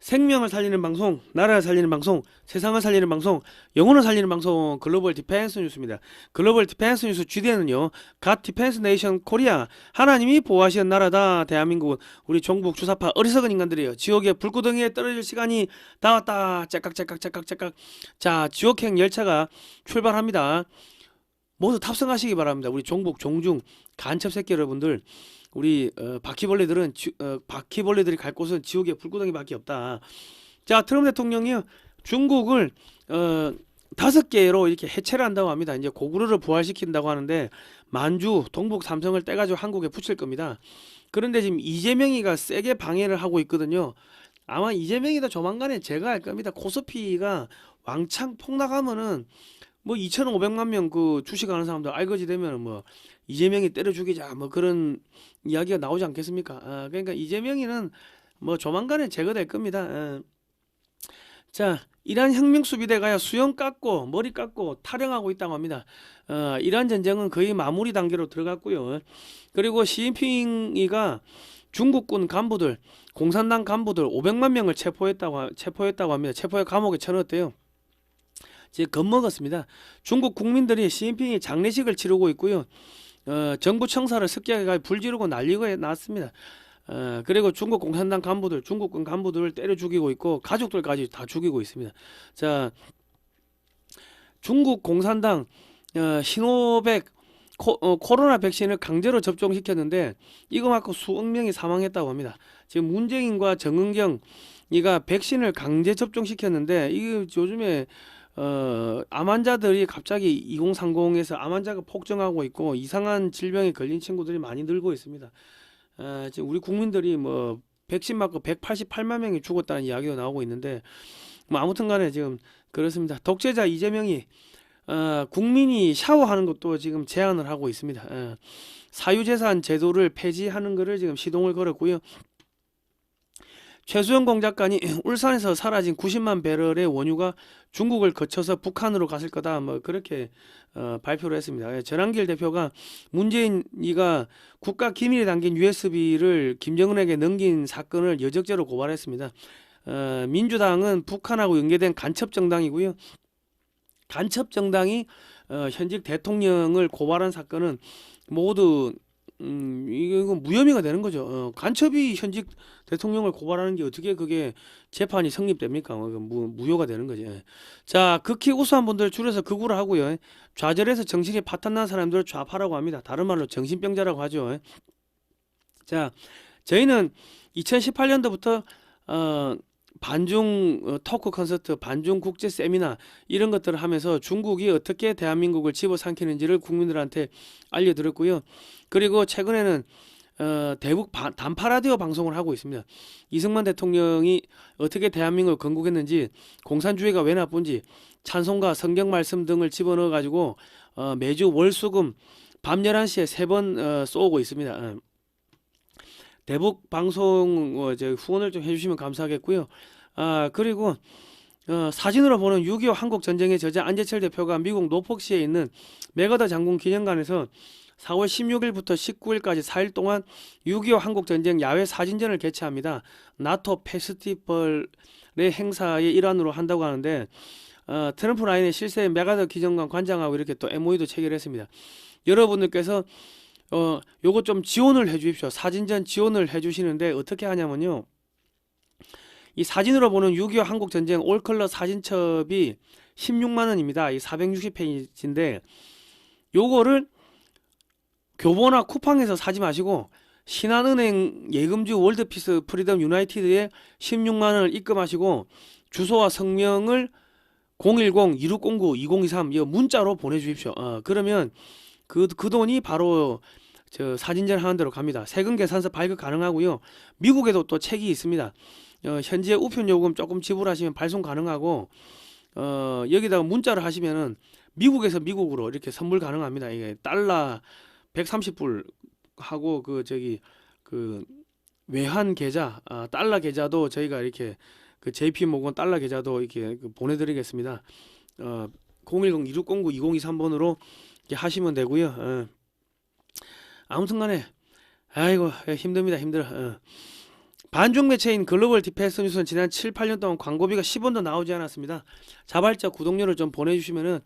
생명을 살리는 방송, 나라를 살리는 방송, 세상을 살리는 방송, 영혼을 살리는 방송 글로벌 디펜스 뉴스입니다. 글로벌 디펜스 뉴스 GDN은요. 갓 디펜스 네이션 코리아 하나님이 보호하시는 나라다. 대한민국은 우리 종북 주사파 어리석은 인간들이에요. 지옥의 불구덩이에 떨어질 시간이 다 왔다. 째깍째깍째깍째깍. 자, 지옥행 열차가 출발합니다. 모두 탑승하시기 바랍니다. 우리 종북 종중 간첩 새끼 여러분들, 우리 바퀴벌레들이 갈 곳은 지옥의 불구덩이밖에 없다. 자, 트럼프 대통령이 중국을 5개로 이렇게 해체를 한다고 합니다. 이제 고구려를 부활시킨다고 하는데 만주, 동북 삼성을 떼가지고 한국에 붙일 겁니다. 그런데 지금 이재명이가 세게 방해를 하고 있거든요. 아마 이재명이도 조만간에 제가 할 겁니다. 코스피가 왕창 폭락하면은 뭐 2,500만 명 그 주식하는 사람들 알거지 되면 뭐 이재명이 때려 죽이자 뭐 그런 이야기가 나오지 않겠습니까? 그러니까 이재명이는 뭐 조만간에 제거될 겁니다. 자, 이란 혁명 수비대가 수영 깎고 머리 깎고 탈영하고 있다고 합니다. 이란 전쟁은 거의 마무리 단계로 들어갔고요. 그리고 시진핑이가 중국군 간부들, 공산당 간부들 500만 명을 체포했다고 합니다. 체포해 감옥에 쳐넣었대요. 지금 겁먹었습니다. 중국 국민들이 시진핑이 장례식을 치르고 있고요. 정부 청사를 습격해가 불 지르고 난리가 났습니다. 그리고 중국 공산당 간부들, 중국군 간부들을 때려 죽이고 있고 가족들까지 다 죽이고 있습니다. 자, 중국 공산당 시노백 코로나 백신을 강제로 접종시켰는데 이거 맞고 수억 명이 사망했다고 합니다. 지금 문재인과 정은경 이가 백신을 강제 접종시켰는데 이게 요즘에 암 환자들이 갑자기 2030에서 암 환자가 폭증하고 있고 이상한 질병에 걸린 친구들이 많이 늘고 있습니다. 지금 우리 국민들이 뭐 백신 맞고 188만 명이 죽었다는 이야기가 나오고 있는데 뭐 아무튼간에 지금 그렇습니다. 독재자 이재명이 국민이 샤워하는 것도 지금 제한을 하고 있습니다. 사유재산 제도를 폐지하는 것을 지금 시동을 걸었고요. 최수영 공작관이 울산에서 사라진 90만 배럴의 원유가 중국을 거쳐서 북한으로 갔을 거다. 뭐 그렇게 발표를 했습니다. 전한길 대표가 문재인이가 국가 기밀에 담긴 USB를 김정은에게 넘긴 사건을 여적죄로 고발했습니다. 민주당은 북한하고 연계된 간첩 정당이고요. 간첩 정당이 현직 대통령을 고발한 사건은 모두 이거 무혐의가 되는 거죠. 간첩이 현직 대통령을 고발하는 게 어떻게 그게 재판이 성립됩니까? 무효가 되는 거죠. 자, 극히 우수한 분들 줄여서 극우를 하고요. 좌절해서 정신이 파탄난 사람들을 좌파라고 합니다. 다른 말로 정신병자라고 하죠. 자, 저희는 2018년도부터 반중 토크 콘서트, 반중 국제 세미나 이런 것들을 하면서 중국이 어떻게 대한민국을 집어삼키는지를 국민들한테 알려드렸고요. 그리고 최근에는 대북 단파 라디오 방송을 하고 있습니다. 이승만 대통령이 어떻게 대한민국을 건국했는지, 공산주의가 왜 나쁜지, 찬송가, 성경 말씀 등을 집어넣어 가지고 매주 월수금 밤 11시에 3번 쏘고 있습니다. 대북 방송 후원을 좀 해주시면 감사하겠고요. 그리고 사진으로 보는 6.25 한국 전쟁의 저자 안재철 대표가 미국 노폭시에 있는 맥어더 장군 기념관에서 4월 16일부터 19일까지 4일 동안 6.25 한국 전쟁 야외 사진전을 개최합니다. 나토 페스티벌의 행사의 일환으로 한다고 하는데 트럼프 라인의 실세 맥어더 기념관 관장하고 이렇게 또 MOU도 체결했습니다. 여러분들께서 요거 좀 지원을 해 주십시오. 사진전 지원을 해 주시는데 어떻게 하냐면요. 이 사진으로 보는 6.25 한국전쟁 올컬러 사진첩이 16만원입니다. 이 460페이지인데 요거를 교보나 쿠팡에서 사지 마시고 신한은행 예금주 월드피스 프리덤 유나이티드에 16만원을 입금하시고 주소와 성명을 010-2609-2023 이 문자로 보내주십시오. 그러면 그 돈이 바로 저 사진전 하는 데로 갑니다. 세금 계산서 발급 가능하고요. 미국에도 또 책이 있습니다. 현재 우편 요금 조금 지불하시면 발송 가능하고 여기다가 문자를 하시면은 미국에서 미국으로 이렇게 선물 가능합니다. 이게 달러 130불 하고 그 외환 계좌 달러 계좌도 저희가 이렇게 그 JP모건 달러 계좌도 이렇게 보내드리겠습니다. 010-2609-2023번으로 하시면 되고요. 아무튼간에 아이고 힘듭니다. 힘들어. 반중 매체인 글로벌 디펜스 뉴스는 지난 7, 8년 동안 광고비가 10원도 나오지 않았습니다. 자발적 구독료를 좀 보내주시면은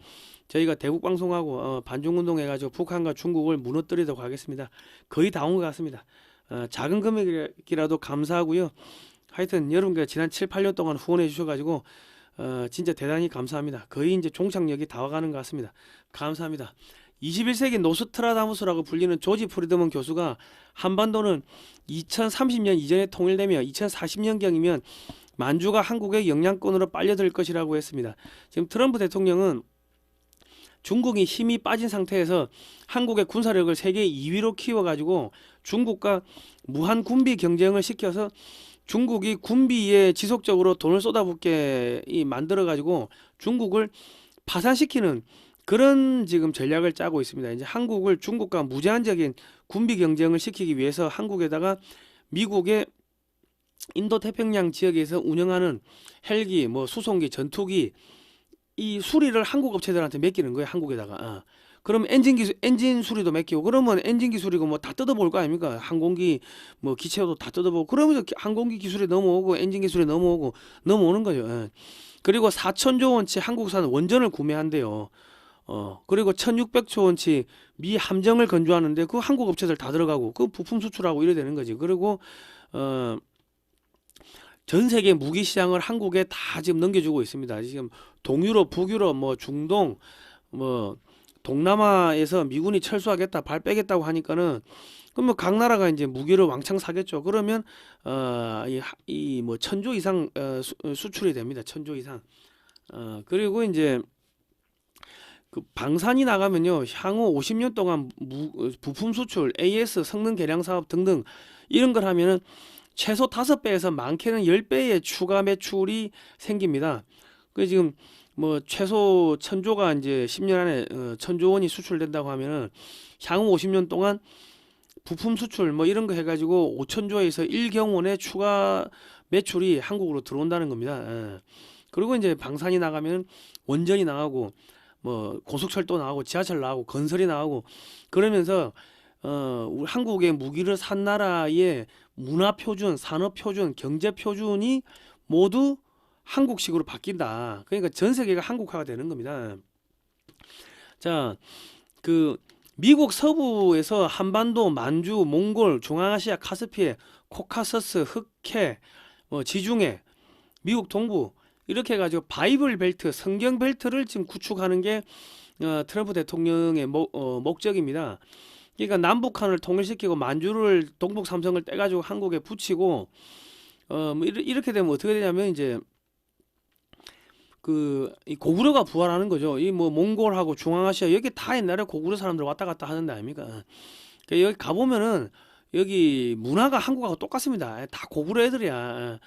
저희가 대북 방송하고 반중 운동해가지고 북한과 중국을 무너뜨리도록 하겠습니다. 거의 다 온 것 같습니다. 작은 금액이라도 감사하고요. 하여튼 여러분께 지난 7, 8년 동안 후원해 주셔가지고 진짜 대단히 감사합니다. 거의 이제 종착역이 다 와가는 것 같습니다. 감사합니다. 21세기 노스트라다무스라고 불리는 조지 프리드먼 교수가 한반도는 2030년 이전에 통일되며 2040년경이면 만주가 한국의 영향권으로 빨려들 것이라고 했습니다. 지금 트럼프 대통령은 중국이 힘이 빠진 상태에서 한국의 군사력을 세계 2위로 키워가지고 중국과 무한 군비 경쟁을 시켜서 중국이 군비에 지속적으로 돈을 쏟아붓게 만들어가지고 중국을 파산시키는 그런 지금 전략을 짜고 있습니다. 이제 한국을 중국과 무제한적인 군비 경쟁을 시키기 위해서 한국에다가 미국의 인도 태평양 지역에서 운영하는 헬기, 뭐 수송기, 전투기 이 수리를 한국 업체들한테 맡기는 거예요. 한국에다가. 그럼 엔진 수리도 맡기고 그러면 엔진 기술이고 뭐 다 뜯어볼 거 아닙니까? 항공기 뭐 기체도 다 뜯어보고 그러면서 항공기 기술이 넘어오고 엔진 기술이 넘어오는 거죠. 그리고 4천조 원치 한국산 원전을 구매한대요. 그리고 1600조 원치 미 함정을 건조하는데 그 한국 업체들 다 들어가고 그 부품 수출하고 이래 되는 거지. 그리고 전 세계 무기 시장을 한국에 다 지금 넘겨주고 있습니다. 지금 동유럽, 북유럽, 뭐 중동, 뭐 동남아에서 미군이 철수하겠다, 발 빼겠다고 하니까는 그러면 각 나라가 이제 무기를 왕창 사겠죠. 그러면 이 뭐 1000조 이상 수출이 됩니다. 1000조 이상. 그리고 이제 그 방산이 나가면요 향후 50년 동안 부품 수출, AS, 성능 개량 사업 등등 이런 걸 하면은 최소 5배에서 많게는 10배의 추가 매출이 생깁니다. 그 지금 뭐 최소 1000조가 이제 10년 안에 1000조 원이 수출된다고 하면은 향후 50년 동안 부품 수출 뭐 이런 거 해가지고 5000조에서 1경원의 추가 매출이 한국으로 들어온다는 겁니다. 그리고 이제 방산이 나가면 원전이 나가고 뭐 고속철도 나가고 지하철 나가고 건설이 나가고 그러면서 우리 한국의 무기를 산 나라의 문화 표준, 산업 표준, 경제 표준이 모두 한국식으로 바뀐다. 그러니까 전 세계가 한국화가 되는 겁니다. 자, 그 미국 서부에서 한반도, 만주, 몽골, 중앙아시아, 카스피해, 코카서스, 흑해, 뭐 지중해, 미국 동부 이렇게 해가지고 바이블 벨트, 성경 벨트를 지금 구축하는 게 트럼프 대통령의 목적입니다. 그러니까 남북한을 통일시키고 만주를 동북 삼성을 떼가지고 한국에 붙이고 뭐 이렇게 되면 어떻게 되냐면 이제 이 고구려가 부활하는 거죠. 이 뭐 몽골하고 중앙아시아 여기 다 옛날에 고구려 사람들 왔다 갔다 하는 데 아닙니까? 그러니까 여기 가보면은 여기 문화가 한국하고 똑같습니다. 다 고구려 애들이야.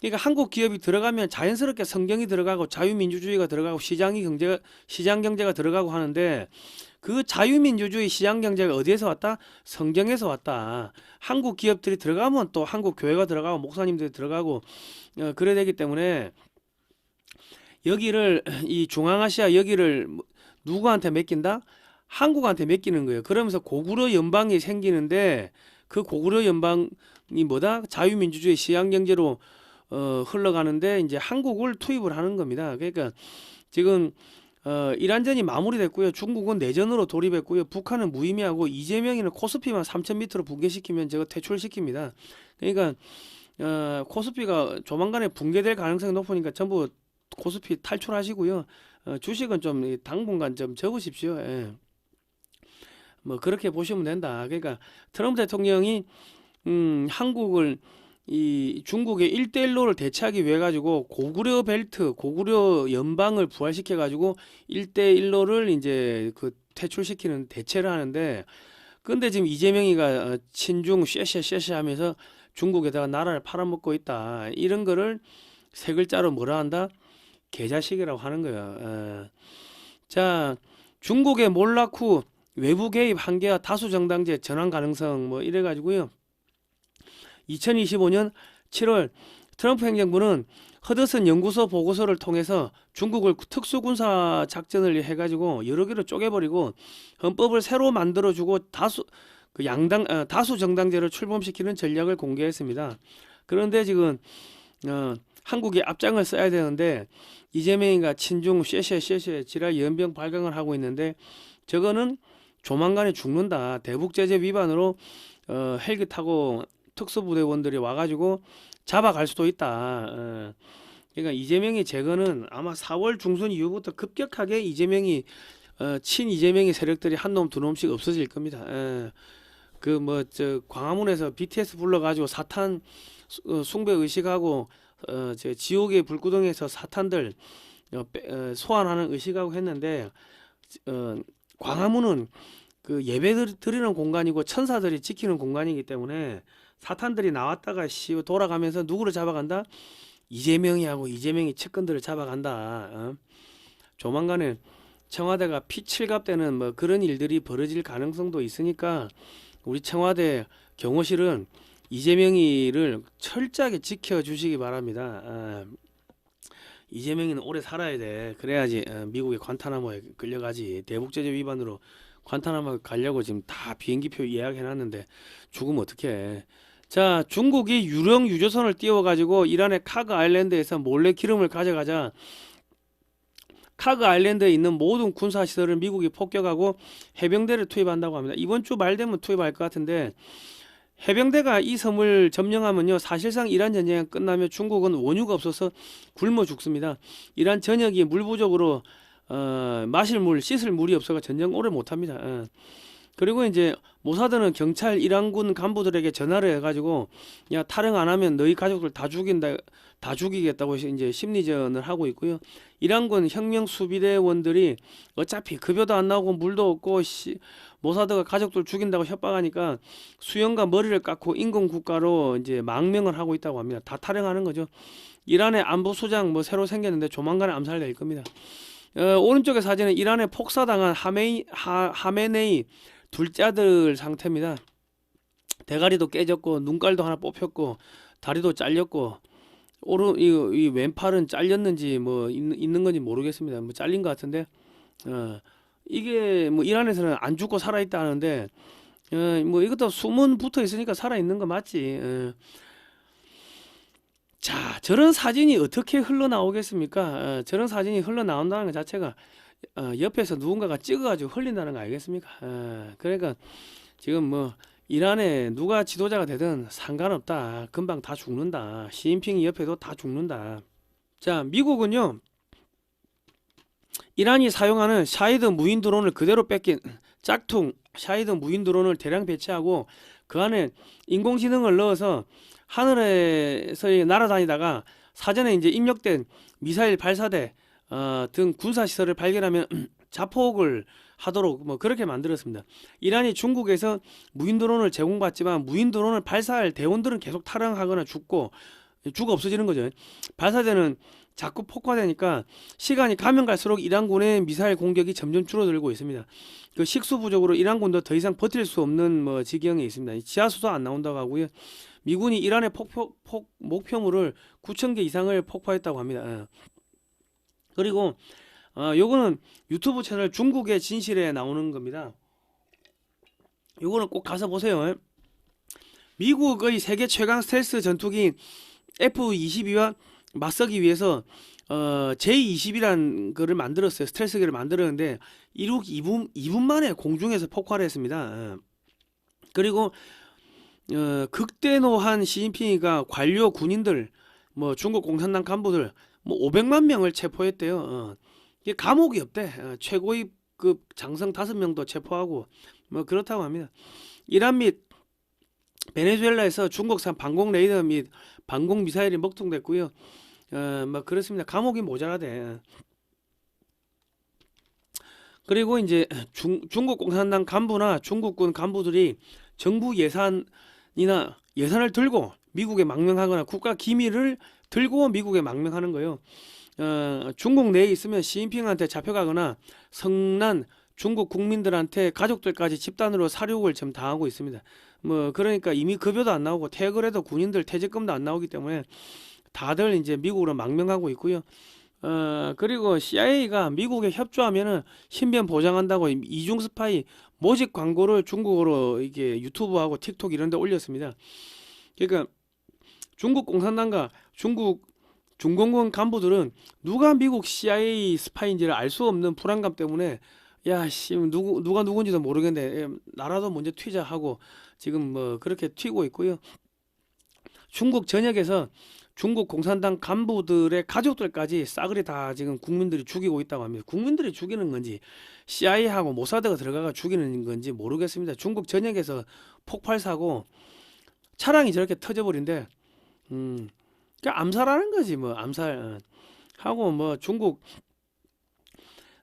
그러니까 한국 기업이 들어가면 자연스럽게 성경이 들어가고 자유민주주의가 들어가고 시장 경제가 들어가고 하는데 그 자유민주주의 시장 경제가 어디에서 왔다? 성경에서 왔다. 한국 기업들이 들어가면 또 한국 교회가 들어가고 목사님들이 들어가고 그래야 되기 때문에 여기를 이 중앙아시아 여기를 누구한테 맡긴다? 한국한테 맡기는 거예요. 그러면서 고구려 연방이 생기는데 그 고구려 연방이 뭐다? 자유민주주의 시장 경제로 흘러가는데 이제 한국을 투입을 하는 겁니다. 그러니까 지금 이란전이 마무리됐고요. 중국은 내전으로 돌입했고요. 북한은 무의미하고 이재명이는 코스피만 3000m로 붕괴시키면 저거 퇴출시킵니다. 그러니까 코스피가 조만간에 붕괴될 가능성이 높으니까 전부 코스피 탈출하시고요. 주식은 좀 당분간 좀 접으십시오. 예. 뭐 그렇게 보시면 된다. 그러니까 트럼프 대통령이 한국을 이 중국의 1대1로를 대체하기 위해 가지고 고구려 벨트, 고구려 연방을 부활시켜 가지고 1대1로를 이제 그 퇴출시키는 대체를 하는데 근데 지금 이재명이가 친중 쉐쉐쉐쉐 하면서 중국에다가 나라를 팔아먹고 있다. 이런 거를 세 글자로 뭐라 한다? 개자식이라고 하는 거야. 자, 중국의 몰락 후 외부 개입 한계와 다수 정당제 전환 가능성 뭐 이래 가지고요. 2025년 7월 트럼프 행정부는 허드슨 연구소 보고서를 통해서 중국을 특수군사 작전을 해가지고 여러 개로 쪼개버리고 헌법을 새로 만들어주고 다수 정당제를 출범시키는 전략을 공개했습니다. 그런데 지금 한국이 앞장을 써야 되는데 이재명이가 친중 쉐쉐 지랄 연병 발광을 하고 있는데 저거는 조만간에 죽는다. 대북 제재 위반으로 헬기 타고 특수부대원들이 와가지고 잡아갈 수도 있다. 그러니까 이재명이 제거는 아마 4월 중순 이후부터 급격하게 이재명이 친 이재명의 세력들이 한 놈 두 놈씩 없어질 겁니다. 그 뭐 저 광화문에서 BTS 불러가지고 사탄 숭배 의식하고 저 지옥의 불구덩이에서 사탄들 소환하는 의식하고 했는데 광화문은 그 예배 드리는 공간이고 천사들이 지키는 공간이기 때문에 사탄들이 나왔다가 돌아가면서 누구를 잡아간다? 이재명이 하고 이재명이 측근들을 잡아간다. 조만간에 청와대가 피칠갑되는 뭐 그런 일들이 벌어질 가능성도 있으니까 우리 청와대 경호실은 이재명이를 철저하게 지켜주시기 바랍니다. 이재명이는 오래 살아야 돼. 그래야지 미국의 관타나모에 끌려가지. 대북제재 위반으로 관타나모 가려고 지금 다 비행기표 예약해놨는데 죽으면 어떡해. 자, 중국이 유령 유조선을 띄워가지고 이란의 카그 아일랜드에서 몰래 기름을 가져가자 카그 아일랜드에 있는 모든 군사시설을 미국이 폭격하고 해병대를 투입한다고 합니다. 이번 주 말 되면 투입할 것 같은데 해병대가 이 섬을 점령하면요 사실상 이란 전쟁이 끝나면 중국은 원유가 없어서 굶어 죽습니다. 이란 전역이 물 부족으로 마실 물, 씻을 물이 없어서 전쟁 오래 못합니다. 그리고 이제 모사드는 경찰 이란군 간부들에게 전화를 해가지고 야 탈영 안 하면 너희 가족들 다 죽인다, 다 죽이겠다고 이제 심리전을 하고 있고요. 이란군 혁명 수비대원들이 어차피 급여도 안 나오고 물도 없고 모사드가 가족들 죽인다고 협박하니까 수영과 머리를 깎고 인권 국가로 이제 망명을 하고 있다고 합니다. 다 탈영하는 거죠. 이란의 안보 수장 뭐 새로 생겼는데 조만간에 암살될 겁니다. 오른쪽의 사진은 이란에 폭사당한 하메네이 둘째 아들 상태입니다. 대가리도 깨졌고 눈깔도 하나 뽑혔고 다리도 잘렸고 이 왼팔은 잘렸는지 뭐 있는 건지 모르겠습니다. 뭐 잘린 것 같은데 이게 뭐 이란에서는 안 죽고 살아 있다 하는데 뭐 이것도 수문 붙어 있으니까 살아 있는 거 맞지. 자, 저런 사진이 어떻게 흘러나오겠습니까? 저런 사진이 흘러나온다는 것 자체가 옆에서 누군가가 찍어가지고 흘린다는 거 알겠습니까? 그러니까 지금 뭐 이란에 누가 지도자가 되든 상관없다. 금방 다 죽는다. 시진핑이 옆에도 다 죽는다. 자, 미국은요 이란이 사용하는 샤히드 무인 드론을 그대로 뺏긴 짝퉁 샤히드 무인 드론을 대량 배치하고 그 안에 인공지능을 넣어서 하늘에서 날아다니다가 사전에 이제 입력된 미사일 발사대 등 군사시설을 발견하면 자폭을 하도록 뭐 그렇게 만들었습니다. 이란이 중국에서 무인 드론을 제공받지만 무인 드론을 발사할 대원들은 계속 탈영하거나 죽고 죽어 없어지는 거죠. 발사대는 자꾸 폭파되니까 시간이 가면 갈수록 이란군의 미사일 공격이 점점 줄어들고 있습니다. 그 식수 부족으로 이란군도 더 이상 버틸 수 없는 뭐 지경에 있습니다. 지하수도 안 나온다고 하고요. 미군이 이란의 목표물을 9,000개 이상을 폭파했다고 합니다. 그리고 요거는 유튜브 채널 중국의 진실에 나오는 겁니다. 요거는 꼭 가서 보세요. 미국의 세계 최강 스텔스 전투기 F-22와 맞서기 위해서 J-20이라는 거를 만들었어요. 스텔스기를 만들었는데 2분 만에 공중에서 폭발을 했습니다. 그리고 극대노한 시진핑이가 관료 군인들 뭐 중국 공산당 간부들 뭐 500만 명을 체포했대요. 이게 감옥이 없대. 최고위급 장성 5명도 체포하고 뭐 그렇다고 합니다. 이란 및 베네수엘라에서 중국산 방공 레이더 및 방공 미사일이 먹통됐고요. 뭐 그렇습니다. 감옥이 모자라대. 그리고 이제 중국 공산당 간부나 중국군 간부들이 정부 예산을 들고 미국에 망명하거나 국가 기밀을 들고 미국에 망명하는 거예요. 중국 내에 있으면 시진핑한테 잡혀가거나 성난 중국 국민들한테 가족들까지 집단으로 살육을 지금 당하고 있습니다. 뭐 그러니까 이미 급여도 안 나오고 퇴직을 해도 군인들 퇴직금도 안 나오기 때문에 다들 이제 미국으로 망명하고 있고요. 그리고 CIA가 미국에 협조하면은 신변 보장한다고 이중 스파이 모집 광고를 중국어로 이게 유튜브하고 틱톡 이런 데 올렸습니다. 그러니까 중국 공산당과 중국 중공군 간부들은 누가 미국 CIA 스파이인지를 알 수 없는 불안감 때문에 야씨 누가 누군지도 모르겠네. 나라도 먼저 튀자 하고 지금 뭐 그렇게 튀고 있고요. 중국 전역에서 중국 공산당 간부들의 가족들까지 싸그리 다 지금 국민들이 죽이고 있다고 합니다. 국민들이 죽이는 건지 CIA하고 모사드가 들어가가 죽이는 건지 모르겠습니다. 중국 전역에서 폭발 사고 차량이 저렇게 터져버린데 그러니까 암살하는 거지 뭐 암살 하고 뭐 중국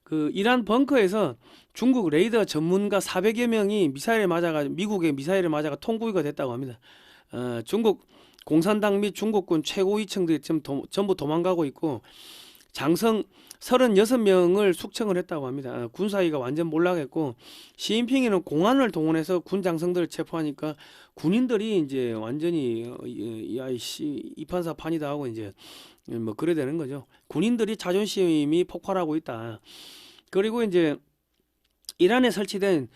그 이란 벙커에서 중국 레이더 전문가 400여 명이 미사일에 맞아가 미국의 미사일에 맞아가 통구이가 됐다고 합니다. 중국 공산당 및 중국군 최고위층들이 지금 전부 도망가고 있고 장성 36명을 숙청을 했다고 합니다. 군사위가 완전 몰락했고 시진핑이는 공안을 동원해서 군 장성들을 체포하니까 군인들이 이제 완전히 야이씨 이판사판이다 하고 이제 뭐 그래 되는 거죠. 군인들이 자존심이 폭발하고 있다. 그리고 이제 이란에 설치된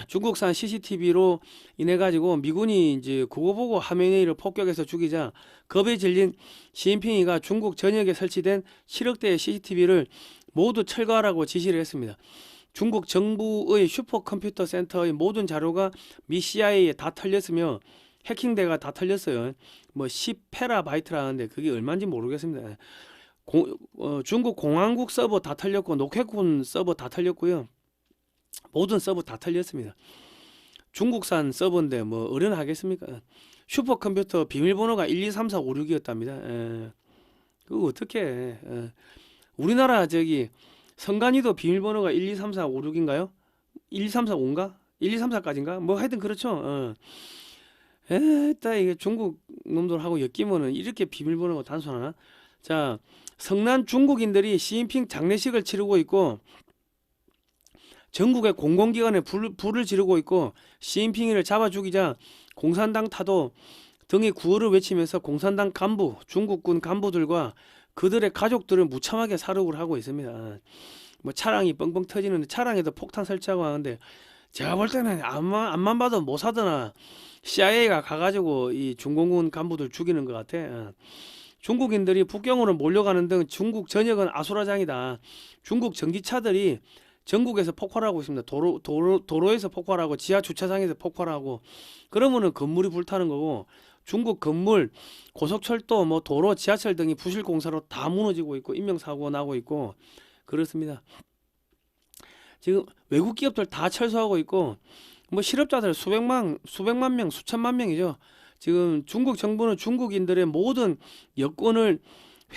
중국산 CCTV로 인해 가지고 미군이 이제 그거 보고 하메네이를 폭격해서 죽이자 겁에 질린 시진핑이가 중국 전역에 설치된 7억 대의 CCTV를 모두 철거하라고 지시를 했습니다. 중국 정부의 슈퍼컴퓨터 센터의 모든 자료가 미 CIA에 다 털렸으며 해킹대가 다 털렸어요. 뭐 10테라바이트라는데 그게 얼마인지 모르겠습니다. 중국 공항국 서버 다 털렸고 노케군 서버 다 털렸고요. 모든 서버 다 털렸습니다. 중국산 서버인데 뭐 어련하겠습니까? 슈퍼컴퓨터 비밀번호가 1, 2, 3, 4, 5, 6이었답니다. 그거 어떻게 해? 우리나라 저기 선관위도 비밀번호가 1, 2, 3, 4, 5, 6인가요? 1, 2, 3, 4, 5인가? 1, 2, 3, 4까지인가? 뭐 하여튼 그렇죠. 딱 이게 중국 놈들하고 엮이면은 이렇게 비밀번호가 단순하나? 자, 성난 중국인들이 시진핑 장례식을 치르고 있고 전국의 공공기관에 불을 지르고 있고 시진핑이를 잡아 죽이자 공산당 타도 등의 구호를 외치면서 공산당 간부, 중국군 간부들과 그들의 가족들을 무참하게 살해를 하고 있습니다. 뭐 차량이 뻥뻥 터지는데 차량에도 폭탄 설치하고 하는데 제가 볼 때는 앞만 봐도 모사드나 CIA가 가가지고 이 중공군 간부들 죽이는 것 같아. 중국인들이 북경으로 몰려가는 등 중국 전역은 아수라장이다. 중국 전기차들이 전국에서 폭발하고 있습니다. 도로에서 폭발하고 지하 주차장에서 폭발하고 그러면은 건물이 불타는 거고 중국 건물, 고속철도, 뭐 도로, 지하철 등이 부실 공사로 다 무너지고 있고 인명사고가 나고 있고 그렇습니다. 지금 외국 기업들 다 철수하고 있고 뭐 실업자들 수백만 명, 수천만 명이죠. 지금 중국 정부는 중국인들의 모든 여권을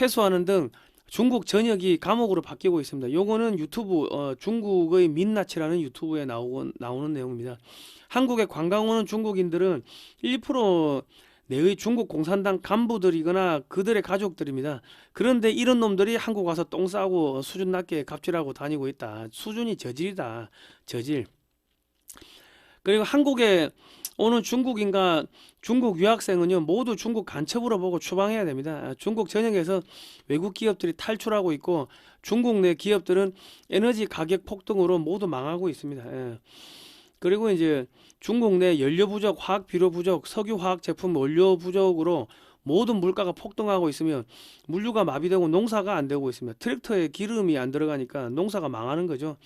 회수하는 등 중국 전역이 감옥으로 바뀌고 있습니다. 요거는 유튜브 중국의 민낯이라는 유튜브에 나오는 내용입니다. 한국에 관광 오는 중국인들은 1% 내의 중국 공산당 간부들이거나 그들의 가족들입니다. 그런데 이런 놈들이 한국 와서 똥 싸고 수준 낮게 갑질하고 다니고 있다. 수준이 저질이다. 저질. 그리고 한국에 오는 중국인과 중국 유학생은요 모두 중국 간첩으로 보고 추방해야 됩니다. 중국 전역에서 외국 기업들이 탈출하고 있고 중국 내 기업들은 에너지 가격 폭등으로 모두 망하고 있습니다. 그리고 이제 중국 내 연료 부족, 화학 비료 부족, 석유 화학 제품 원료 부족으로 모든 물가가 폭등하고 있으면 물류가 마비되고 농사가 안 되고 있습니다. 트랙터에 기름이 안 들어가니까 농사가 망하는 거죠.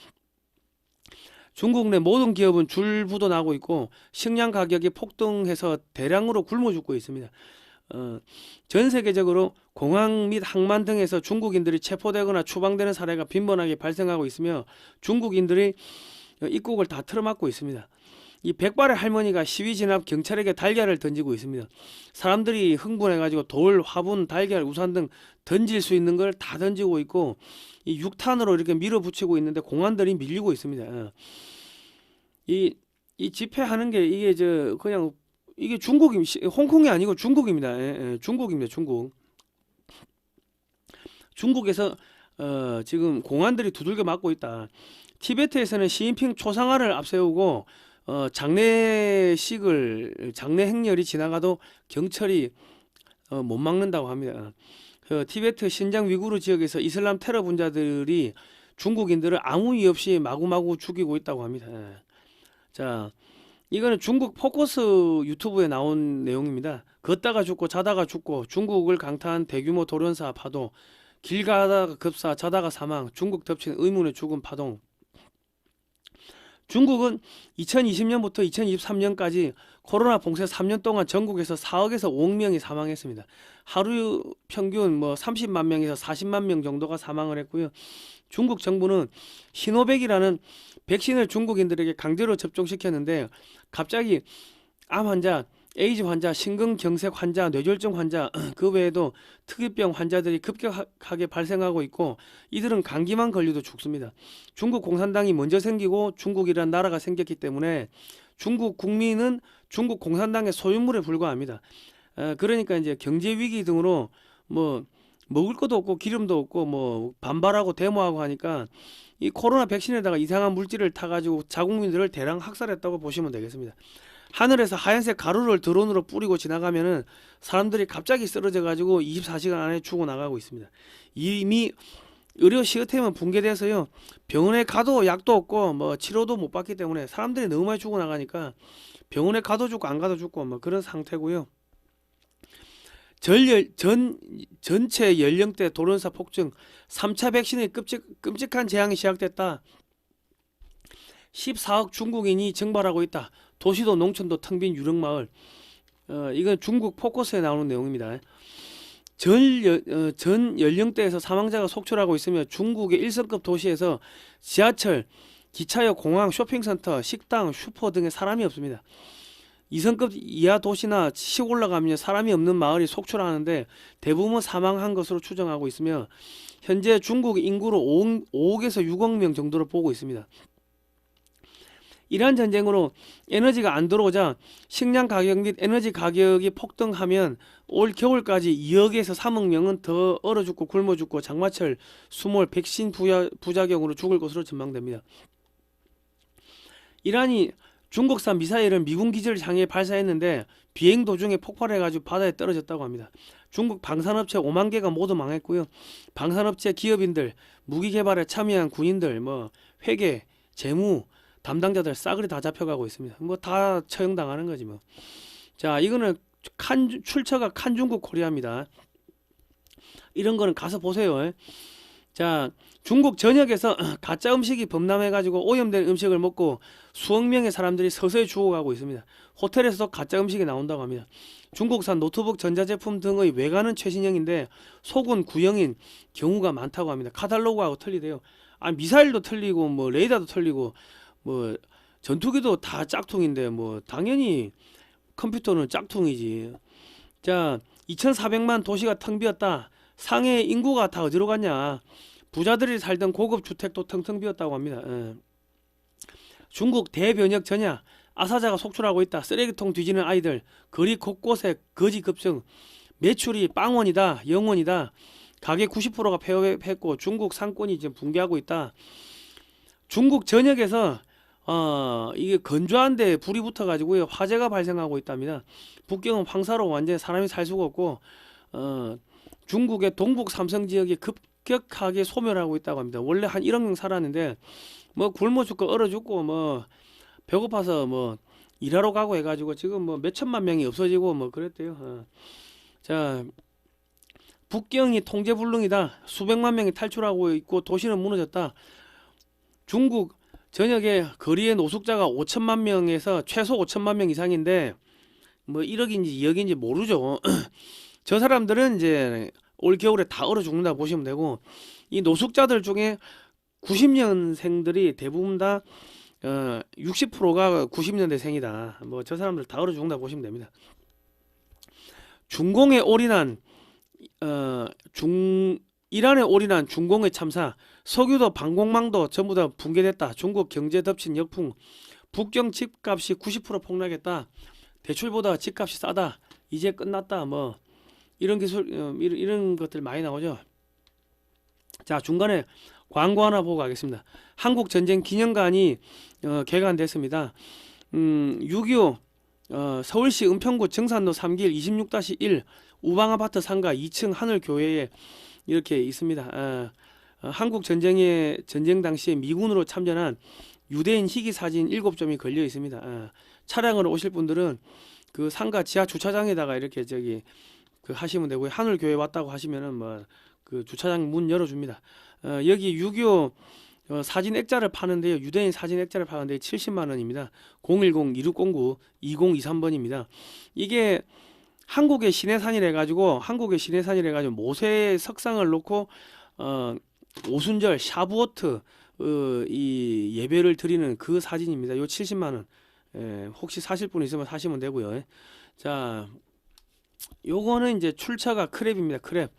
중국 내 모든 기업은 줄부도 나고 있고 식량 가격이 폭등해서 대량으로 굶어 죽고 있습니다. 전 세계적으로 공항 및 항만 등에서 중국인들이 체포되거나 추방되는 사례가 빈번하게 발생하고 있으며 중국인들이 입국을 다 틀어막고 있습니다. 이 백발의 할머니가 시위 진압 경찰에게 달걀을 던지고 있습니다. 사람들이 흥분해가지고 돌, 화분, 달걀, 우산 등 던질 수 있는 걸 다 던지고 있고 이 육탄으로 이렇게 밀어붙이고 있는데 공안들이 밀리고 있습니다. 이 집회하는 게 이게 그냥 이게 홍콩이 아니고 중국입니다. 중국입니다. 중국에서 지금 공안들이 두들겨 맞고 있다. 티베트에서는 시진핑 초상화를 앞세우고 장례 행렬이 지나가도 경찰이 못 막는다고 합니다. 티베트 신장 위구르 지역에서 이슬람 테러 분자들이 중국인들을 아무 이유 없이 마구마구 죽이고 있다고 합니다. 자, 이거는 중국 포커스 유튜브에 나온 내용입니다. 걷다가 죽고 자다가 죽고 중국을 강타한 대규모 돌연사 파도, 길 가다가 급사 자다가 사망, 중국 덮친 의문의 죽음 파동. 중국은 2020년부터 2023년까지 코로나 봉쇄 3년 동안 전국에서 4억에서 5억 명이 사망했습니다. 하루 평균 30만 명에서 40만 명 정도가 사망을 했고요. 중국 정부는 시노백이라는 백신을 중국인들에게 강제로 접종시켰는데 갑자기 암 환자, 에이즈 환자, 심근경색 환자, 뇌졸중 환자 그 외에도 특이병 환자들이 급격하게 발생하고 있고 이들은 감기만 걸려도 죽습니다. 중국 공산당이 먼저 생기고 중국이란 나라가 생겼기 때문에 중국 국민은 중국 공산당의 소유물에 불과합니다. 그러니까 이제 경제 위기 등으로 먹을 것도 없고 기름도 없고 반발하고 데모하고 하니까 이 코로나 백신에다가 이상한 물질을 타가지고 자국민들을 대량 학살했다고 보시면 되겠습니다. 하늘에서 하얀색 가루를 드론으로 뿌리고 지나가면은 사람들이 갑자기 쓰러져 가지고 24시간 안에 죽어나가고 있습니다. 이미 의료 시스템은 붕괴돼서요. 병원에 가도 약도 없고 치료도 못 받기 때문에 사람들이 너무 많이 죽어나가니까 병원에 가도 죽고 안 가도 죽고 그런 상태고요. 전체 연령대 돌연사 폭증, 3차 백신의 끔찍한 재앙이 시작됐다. 14억 중국인이 증발하고 있다. 도시도 농촌도 텅 빈 유령마을. 이건 중국 포커스에 나오는 내용입니다. 전 연령대에서 사망자가 속출하고 있으며 중국의 1성급 도시에서 지하철, 기차역, 공항, 쇼핑센터, 식당, 슈퍼 등에 사람이 없습니다. 2성급 이하 도시나 시골 나가면 사람이 없는 마을이 속출하는데 대부분 사망한 것으로 추정하고 있으며 현재 중국 인구로 5억에서 6억 명 정도를 보고 있습니다. 이러한 전쟁으로 에너지가 안 들어오자 식량 가격 및 에너지 가격이 폭등하면 올 겨울까지 2억에서 3억 명은 더 얼어 죽고 굶어 죽고 장마철, 수몰, 백신 부작용으로 죽을 것으로 전망됩니다. 이란이 중국산 미사일을 미군 기지를 향해 발사했는데 비행 도중에 폭발해가지고 바다에 떨어졌다고 합니다. 중국 방산업체 5만 개가 모두 망했고요. 방산업체 기업인들, 무기 개발에 참여한 군인들, 회계, 재무 담당자들 싸그리 다 잡혀가고 있습니다. 다 처형당하는 거지 뭐. 자, 이거는 출처가 칸중국 코리아입니다. 이런 거는 가서 보세요. 자, 중국 전역에서 가짜 음식이 범람해가지고 오염된 음식을 먹고 수억 명의 사람들이 서서히 죽어가고 있습니다. 호텔에서도 가짜 음식이 나온다고 합니다. 중국산 노트북, 전자제품 등의 외관은 최신형인데 속은 구형인 경우가 많다고 합니다. 카탈로그하고 틀리대요. 미사일도 틀리고 레이더도 틀리고 전투기도 다 짝퉁인데 당연히 컴퓨터는 짝퉁이지. 자, 2,400만 도시가 텅 비었다. 상해 인구가 다 어디로 갔냐. 부자들이 살던 고급 주택도 텅텅 비었다고 합니다. 중국 대변역 전야, 아사자가 속출하고 있다. 쓰레기통 뒤지는 아이들, 거리 곳곳에 거지 급증, 매출이 빵원이다, 영원이다. 가계 90%가 폐업했고 중국 상권이 지금 붕괴하고 있다. 중국 전역에서 이게 건조한데 불이 붙어가지고요 화재가 발생하고 있답니다. 북경은 황사로 완전히 사람이 살 수가 없고 중국의 동북 삼성 지역이 급격하게 소멸하고 있다고 합니다. 원래 한 1억 명 살았는데 굶어 죽고 얼어 죽고 배고파서 일하러 가고 해가지고 지금 몇 천만 명이 없어지고 그랬대요. 자, 북경이 통제불능이다. 수백만 명이 탈출하고 있고 도시는 무너졌다. 중국 전역에 거리의 노숙자가 5천만 명에서 최소 5천만 명 이상인데 1억인지 2억인지 모르죠. 저 사람들은 이제 올 겨울에 다 얼어 죽는다 보시면 되고 이 노숙자들 중에 90년생들이 대부분 다 60%가 90년대생이다. 저 사람들 다 얼어 죽는다 보시면 됩니다. 중공에 올인한 이란에 올인한 중공의 참사, 석유도 방공망도 전부 다 붕괴됐다. 중국 경제 덮친 역풍, 북경 집값이 90% 폭락했다. 대출보다 집값이 싸다. 이제 끝났다. 이런 기술 이런 것들 많이 나오죠. 자, 중간에 광고 하나 보고 가겠습니다. 한국 전쟁 기념관이 개관됐습니다. 6.25 서울시 은평구 정산로 3길 26-1 우방아파트 상가 2층 하늘교회에 이렇게 있습니다. 한국 전쟁 당시에 미군으로 참전한 유대인 희귀 사진 7점이 걸려 있습니다. 차량으로 오실 분들은 그 상가 지하 주차장에다가 이렇게 그 하시면 되고요. 하늘교회 왔다고 하시면은 뭐 그 주차장 문 열어줍니다. 여기 6.25 사진 액자를 파는데요. 유대인 사진 액자를 파는데 70만 원입니다. 010-2609-2023번입니다. 이게 한국의 시내산이라 해가지고 모세 석상을 놓고 오순절 샤부오트 이 예배를 드리는 그 사진입니다. 요 70만 원. 혹시 사실 분 있으면 사시면 되고요. 자, 요거는 이제 출처가 크랩입니다. 크랩.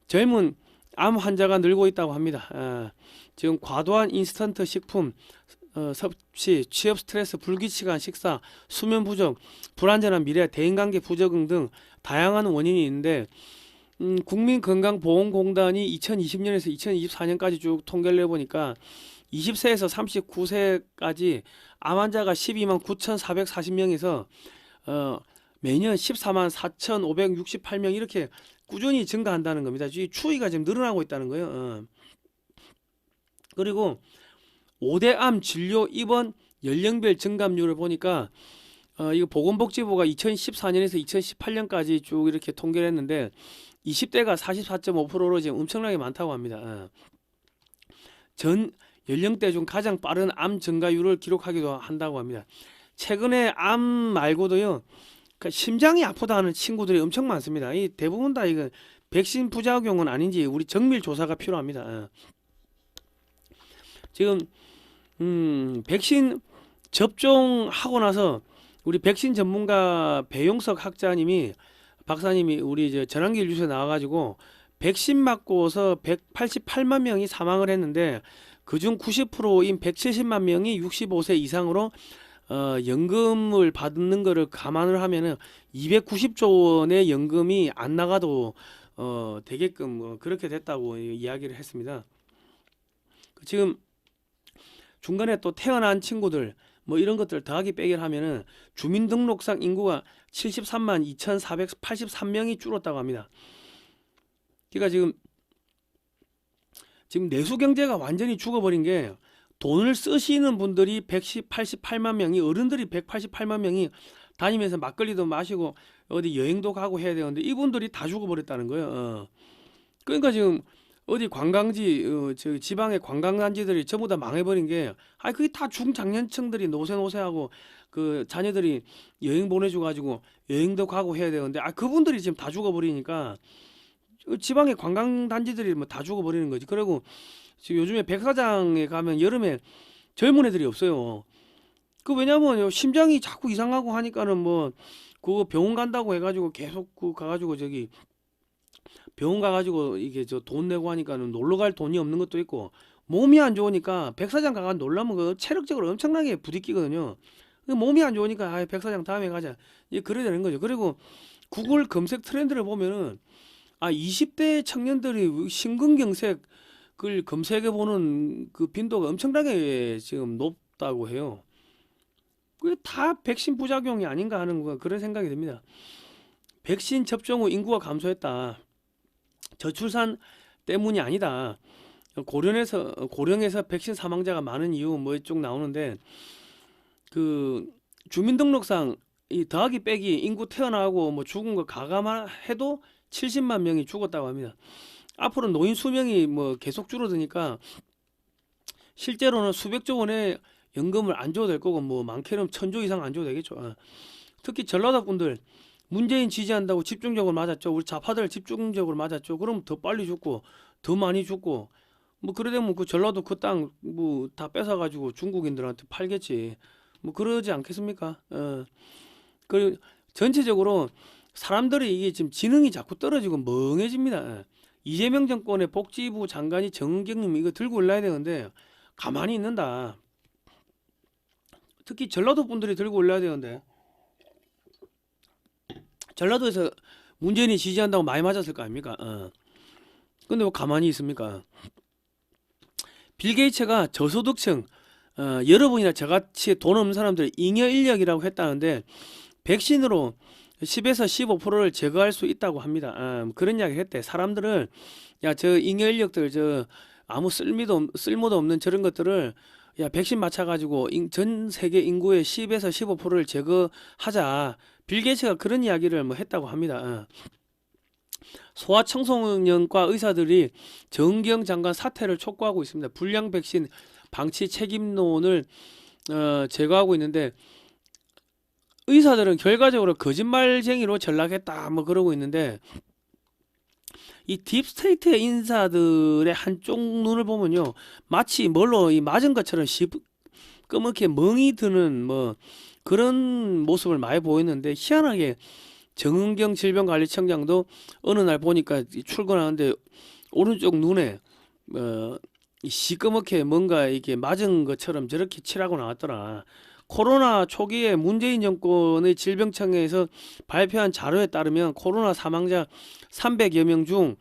젊은 암 환자가 늘고 있다고 합니다. 지금 과도한 인스턴트 식품 섭취, 취업 스트레스, 불규칙한 식사, 수면 부족, 불안전한 미래, 대인관계 부적응 등 다양한 원인이 있는데 국민건강보험공단이 2020년에서 2024년까지 쭉 통계를 내보니까 20세에서 39세까지 암 환자가 12만 9,440명에서 매년 14만 4,568명 이렇게 꾸준히 증가한다는 겁니다. 이 추이가 지금 늘어나고 있다는 거예요. 그리고 5대 암 진료 입원 연령별 증감률을 보니까 이거 보건복지부가 2014년에서 2018년까지 쭉 이렇게 통계를 했는데 20대가 44.5%로 지금 엄청나게 많다고 합니다. 전 연령대 중 가장 빠른 암 증가율을 기록하기도 한다고 합니다. 최근에 암 말고도요, 그러니까 심장이 아프다는 친구들이 엄청 많습니다. 이 대부분 다 이거 백신 부작용은 아닌지 우리 정밀 조사가 필요합니다. 지금 백신 접종하고 나서 우리 백신 전문가 배용석 박사님이 우리 전환기 뉴스에 나와가지고 백신 맞고서 188만 명이 사망을 했는데 그중 90%인 170만 명이 65세 이상으로 연금을 받는 거를 감안을 하면은 290조 원의 연금이 안 나가도 되게끔 그렇게 됐다고 이야기를 했습니다. 지금 중간에 또 태어난 친구들 뭐 이런 것들 더하기 빼기를 하면은 주민등록상 인구가 73만 2,483명이 줄었다고 합니다. 그러니까 지금 내수 경제가 완전히 죽어버린 게 돈을 쓰시는 분들이 188만 명이 어른들이 188만 명이 다니면서 막걸리도 마시고 어디 여행도 가고 해야 되는데 이분들이 다 죽어버렸다는 거예요. 그러니까 지금 어디 관광지 저 지방의 관광단지들이 전부 다 망해버린 게 그게 다 중장년층들이 노세노세하고 그 자녀들이 여행 보내줘 가지고 여행도 가고 해야 되는데 그분들이 지금 다 죽어버리니까 지방의 관광단지들이 뭐 다 죽어버리는 거지. 그리고 지금 요즘에 백사장에 가면 여름에 젊은 애들이 없어요. 왜냐면 심장이 자꾸 이상하고 하니까는 뭐 그거 병원 간다고 해가지고 계속 가가지고 병원 가가지고 이게 돈 내고 하니까는 놀러 갈 돈이 없는 것도 있고 몸이 안 좋으니까 백사장 가가 놀라면 그 체력적으로 엄청나게 부딪히거든요. 몸이 안 좋으니까 백사장 다음에 가자. 그래 되는 거죠. 그리고 구글 검색 트렌드를 보면은 20대 청년들이 심근경색을 검색해 보는 그 빈도가 엄청나게 지금 높다고 해요. 그게 다 백신 부작용이 아닌가 하는 그런 생각이 듭니다. 백신 접종 후 인구가 감소했다. 저출산 때문이 아니다. 고령에서 백신 사망자가 많은 이유 뭐 쭉 나오는데 그 주민등록상 이 더하기 빼기 인구 태어나고 뭐 죽은 거 가감해도 70만 명이 죽었다고 합니다. 앞으로 노인 수명이 뭐 계속 줄어드니까 실제로는 수백조 원의 연금을 안 줘도 될 거고 뭐 많게는 1,000조 이상 안 줘도 되겠죠. 특히 전라도 분들 문재인 지지한다고 집중적으로 맞았죠. 우리 좌파들 집중적으로 맞았죠. 그럼 더 빨리 죽고 더 많이 죽고 뭐 그래 되면 그 전라도 그 땅 뭐 다 뺏어가지고 중국인들한테 팔겠지. 뭐 그러지 않겠습니까? 그리고 전체적으로 사람들이 이게 지금 지능이 자꾸 떨어지고 멍해집니다. 이재명 정권의 복지부 장관이 정경님 이거 들고 올라야 되는데 가만히 있는다. 특히 전라도 분들이 들고 올라야 되는데 전라도에서 문재인이 지지한다고 많이 맞았을 거 아닙니까? 근데 왜 가만히 있습니까? 빌 게이츠가 저소득층 여러분이나 저같이 돈 없는 사람들 잉여 인력이라고 했다는데 백신으로 10에서 15%를 제거할 수 있다고 합니다. 그런 이야기를 했대. 사람들을 저 잉여 인력들 아무 쓸모도 없는 저런 것들을 야, 백신 맞춰가지고 전 세계 인구의 10에서 15%를 제거하자. 빌 게이츠가 그런 이야기를 뭐 했다고 합니다. 소아청소년과 의사들이 정경 장관 사퇴를 촉구하고 있습니다. 불량 백신 방치 책임론을 제거하고 있는데, 의사들은 결과적으로 거짓말쟁이로 전락했다 뭐 그러고 있는데, 이 딥스테이트의 인사들의 한쪽 눈을 보면요, 마치 뭘로 이 맞은 것처럼 시꺼멓게 멍이 드는 뭐 그런 모습을 많이 보였는데, 희한하게 정은경 질병관리청장도 어느 날 보니까 출근하는데 오른쪽 눈에 이 시꺼멓게 뭔가 이게 맞은 것처럼 저렇게 칠하고 나왔더라. 코로나 초기에 문재인 정권의 질병청에서 발표한 자료에 따르면 코로나 사망자 300여 명 중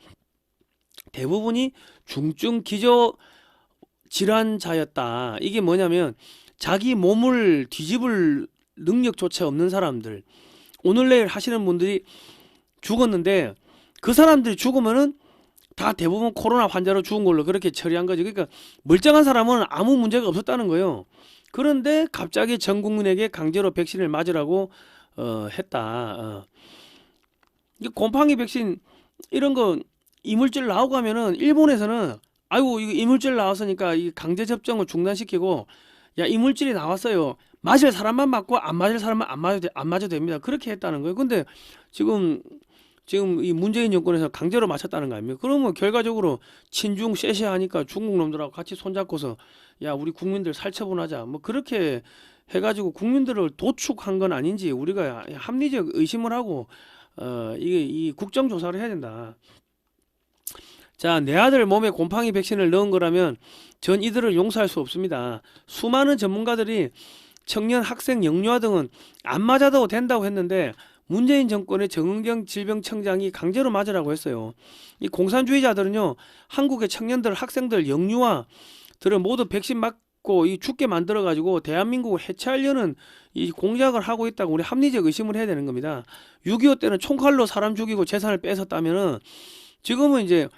대부분이 중증 기저 질환자였다. 이게 뭐냐면 자기 몸을 뒤집을 능력조차 없는 사람들, 오늘 내일 하시는 분들이 죽었는데, 그 사람들이 죽으면은 다 대부분 코로나 환자로 죽은 걸로 그렇게 처리한 거죠. 그러니까 멀쩡한 사람은 아무 문제가 없었다는 거예요. 그런데 갑자기 전 국민에게 강제로 백신을 맞으라고 했다. 이 곰팡이 백신 이런 거 이물질 나오고 하면은 일본에서는 아이고 이거 이물질 나왔으니까 이 강제 접종을 중단시키고, 야 이물질이 나왔어요, 맞을 사람만 맞고 안 맞을 사람은 안 맞아도 됩니다. 그렇게 했다는 거예요. 근데 지금 이 문재인 정권에서 강제로 맞췄다는 거 아닙니까? 그러면 결과적으로 친중 쎄쎄하니까 중국 놈들하고 같이 손잡고서 야 우리 국민들 살처분하자 뭐 그렇게 해가지고 국민들을 도축한 건 아닌지 우리가 합리적 의심을 하고 이게 이 국정조사를 해야 된다. 자, 내 아들 몸에 곰팡이 백신을 넣은 거라면 전 이들을 용서할 수 없습니다. 수많은 전문가들이 청년, 학생, 영유아 등은 안 맞아도 된다고 했는데 문재인 정권의 정은경 질병청장이 강제로 맞으라고 했어요. 이 공산주의자들은요, 한국의 청년들, 학생들, 영유아들을 모두 백신 맞고 이 죽게 만들어 가지고 대한민국을 해체하려는 이 공작을 하고 있다고 우리 합리적 의심을 해야 되는 겁니다. 6.25 때는 총칼로 사람 죽이고 재산을 뺏었다면은 지금은 이제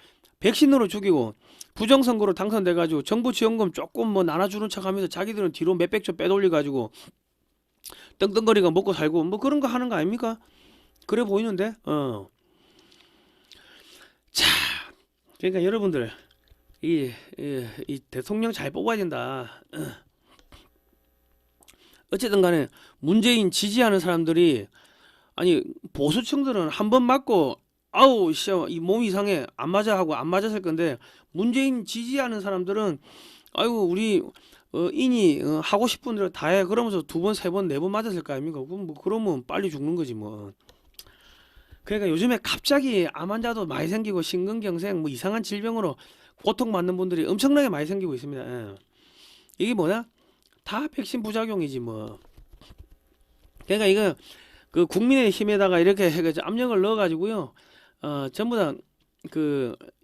백신으로 죽이고 부정선거로 당선돼가지고 정부 지원금 조금 뭐 나눠주는 척하면서 자기들은 뒤로 몇백조 빼돌려가지고 떵떵거리가 먹고 살고 뭐 그런 거 하는 거 아닙니까? 그래 보이는데. 자, 그러니까 여러분들 이 대통령 잘 뽑아야 된다. 어쨌든 간에 문재인 지지하는 사람들이, 아니 보수층들은 한 번 맞고 아우 씨 이 몸이 이상해 안 맞아 하고 안 맞았을 건데, 문재인 지지하는 사람들은 아이고 우리 인이 하고 싶은 대로 다 해 그러면서 두 번, 세 번, 네 번 맞았을 거 아닙니까? 그럼 뭐 그러면 빨리 죽는 거지 뭐. 그러니까 요즘에 갑자기 암 환자도 많이 생기고 심근경색 뭐 이상한 질병으로 고통받는 분들이 엄청나게 많이 생기고 있습니다. 예. 이게 뭐냐? 다 백신 부작용이지 뭐. 그러니까 이거 그 국민의힘에다가 이렇게 해가지고 압력을 넣어가지고요. 전부 다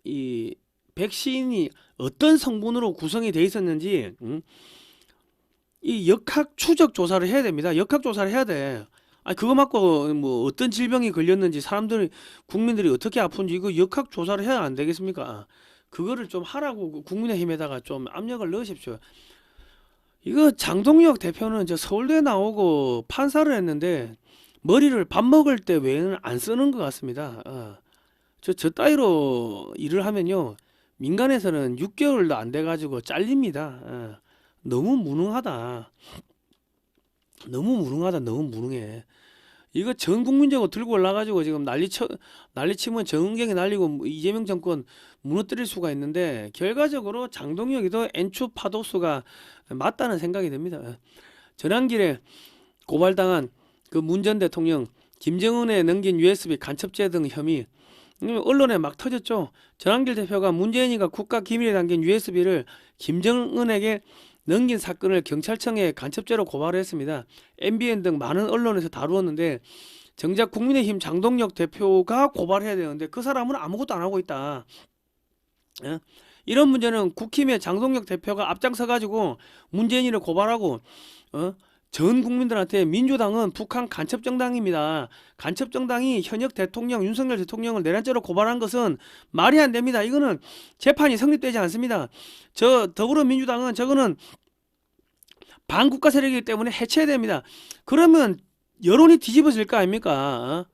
이 백신이 어떤 성분으로 구성이 돼 있었는지 이 역학 추적 조사를 해야 됩니다. 역학 조사를 해야 돼. 아니 그거 맞고 뭐 어떤 질병이 걸렸는지 사람들이 국민들이 어떻게 아픈지 이거 역학 조사를 해야 안 되겠습니까? 그거를 좀 하라고 국민의힘에다가 좀 압력을 넣으십시오. 이거 장동혁 대표는 저 서울대 나오고 판사를 했는데 머리를 밥 먹을 때 외에는 안 쓰는 것 같습니다. 저 따위로 일을 하면요, 민간에서는 6개월도 안 돼가지고 잘립니다. 너무 무능하다. 너무 무능해. 이거 전 국민적으로 들고 올라가지고 지금 난리치면 정은경이 날리고 이재명 정권 무너뜨릴 수가 있는데, 결과적으로 장동혁이도 엔추 파도수가 맞다는 생각이 듭니다. 전환길에 고발당한 그 문 전 대통령 김정은에 넘긴 USB 간첩죄 등 혐의 언론에 막 터졌죠. 전환길 대표가 문재인이가 국가 기밀에 담긴 USB를 김정은에게 넘긴 사건을 경찰청에 간첩죄로 고발을 했습니다. MBN 등 많은 언론에서 다루었는데 정작 국민의힘 장동혁 대표가 고발해야 되는데 그 사람은 아무것도 안 하고 있다. 이런 문제는 국힘의 장동혁 대표가 앞장서 가지고 문재인이를 고발하고 전 국민들한테 민주당은 북한 간첩정당입니다. 간첩정당이 현역 대통령 윤석열 대통령을 내란죄로 고발한 것은 말이 안 됩니다. 이거는 재판이 성립되지 않습니다. 저 더불어민주당은 저거는 반국가 세력이기 때문에 해체해야 됩니다. 그러면 여론이 뒤집어질 거 아닙니까?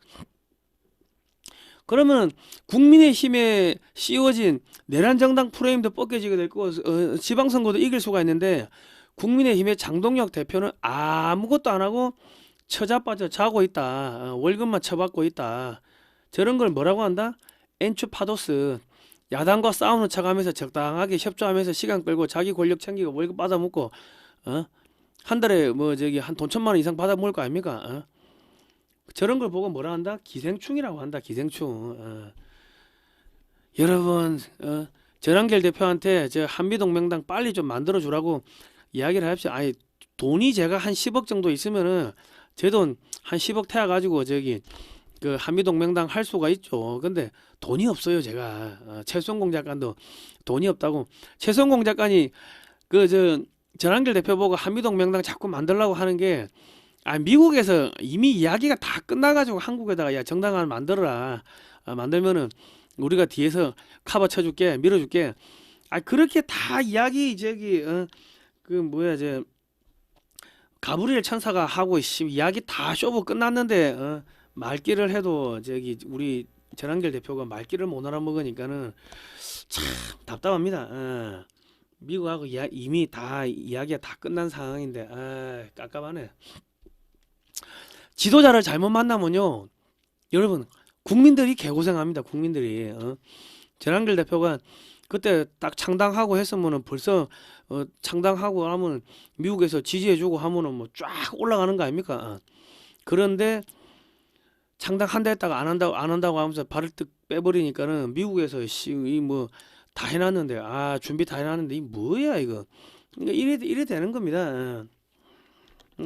그러면 국민의힘에 씌워진 내란정당 프레임도 벗겨지게 될 거고 지방선거도 이길 수가 있는데 국민의힘의 장동혁 대표는 아무것도 안 하고 처자빠져 자고 있다. 월급만 처받고 있다. 저런 걸 뭐라고 한다? 엔추파도스. 야당과 싸우는 척하면서 적당하게 협조하면서 시간 끌고 자기 권력 챙기고 월급 받아먹고 한 달에 뭐 저기 한 돈 1,000만 원 이상 받아먹을 거 아닙니까? 저런 걸 보고 뭐라 한다? 기생충이라고 한다. 기생충. 여러분 전한길 대표한테 저 한미동맹당 빨리 좀 만들어 주라고 이야기를 합시다. 아니 돈이 제가 한 10억 정도 있으면은 제 돈 한 10억 태워 가지고 저기 그 한미동맹당 할 수가 있죠. 근데 돈이 없어요. 제가 최성공 작가도 돈이 없다고. 최성공 작가니 그 저 전한길 대표 보고 한미동맹당 자꾸 만들려고 하는 게 미국에서 이미 이야기가 다 끝나가지고 한국에다가 야 정당 하나 만들어라. 만들면은 우리가 뒤에서 커버 쳐줄게, 밀어줄게. 그렇게 다 이야기 저기 그 뭐야 저 가브리엘 천사가 하고 이야기 다 쇼부 끝났는데 말귀를 해도 저기 우리 전한길 대표가 말귀를 못 알아먹으니까는 참 답답합니다. 미국하고 이미 다 이야기가 다 끝난 상황인데 깝깝하네. 지도자를 잘못 만나면요 여러분 국민들이 개고생합니다. 국민들이 전한길 대표가 그때 딱 창당하고 했으면은 벌써 창당하고 하면 미국에서 지지해주고 하면은 뭐 쫙 올라가는 거 아닙니까? 그런데 창당한다 했다가 안 한다고 하면서 발을 뜩 빼버리니까는 미국에서 이 뭐 다 해놨는데 준비 다 해놨는데 이 뭐야 이거. 그러니까 이래 되는 겁니다.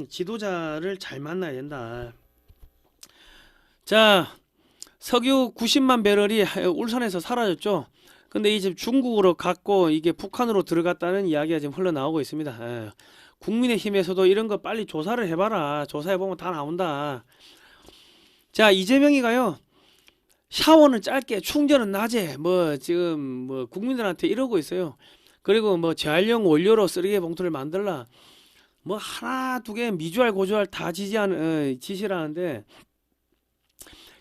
지도자를 잘 만나야 된다. 자, 석유 90만 배럴이 울산에서 사라졌죠. 근데 이제 중국으로 갔고 이게 북한으로 들어갔다는 이야기가 지금 흘러나오고 있습니다. 국민의힘에서도 이런 거 빨리 조사를 해봐라. 조사해보면 다 나온다. 자, 이재명이가요. 샤워는 짧게 충전은 낮에 뭐 지금 뭐 국민들한테 이러고 있어요. 그리고 뭐 재활용 원료로 쓰레기 봉투를 만들라. 뭐 하나 두 개 미주알 고주알 다 지시를 하는데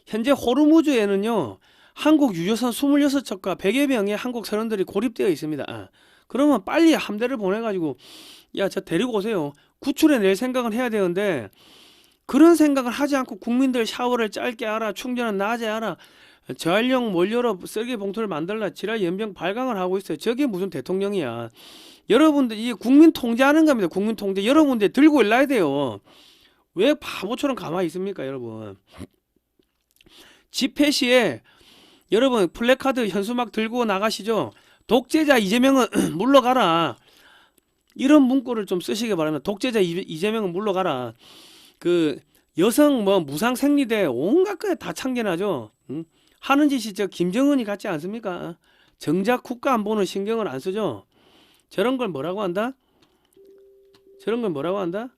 현재 호르무즈에는요 한국 유조선 26척과 100여 명의 한국 선원들이 고립되어 있습니다. 그러면 빨리 함대를 보내가지고 야 저 데리고 오세요. 구출해 낼 생각은 해야 되는데 그런 생각을 하지 않고 국민들 샤워를 짧게 하라, 충전은 낮에 하라, 재활용 원료로 쓰레기 봉투를 만들라 지랄 연병 발광을 하고 있어요. 저게 무슨 대통령이야. 여러분들 이게 국민 통제하는 겁니다. 국민 통제. 여러분들 들고 일러야 돼요. 왜 바보처럼 가만히 있습니까 여러분. 집회 시에 여러분 플래카드 현수막 들고 나가시죠. 독재자 이재명은 물러가라. 이런 문구를 좀 쓰시기 바랍니다. 독재자 이재명은 물러가라. 그 여성 뭐 무상 생리대 온갖 거에 다 참견하죠. 하는 짓이 저 김정은이 같지 않습니까? 정작 국가 안보는 신경을 안 쓰죠. 저런 걸 뭐라고 한다? 저런 걸 뭐라고 한다?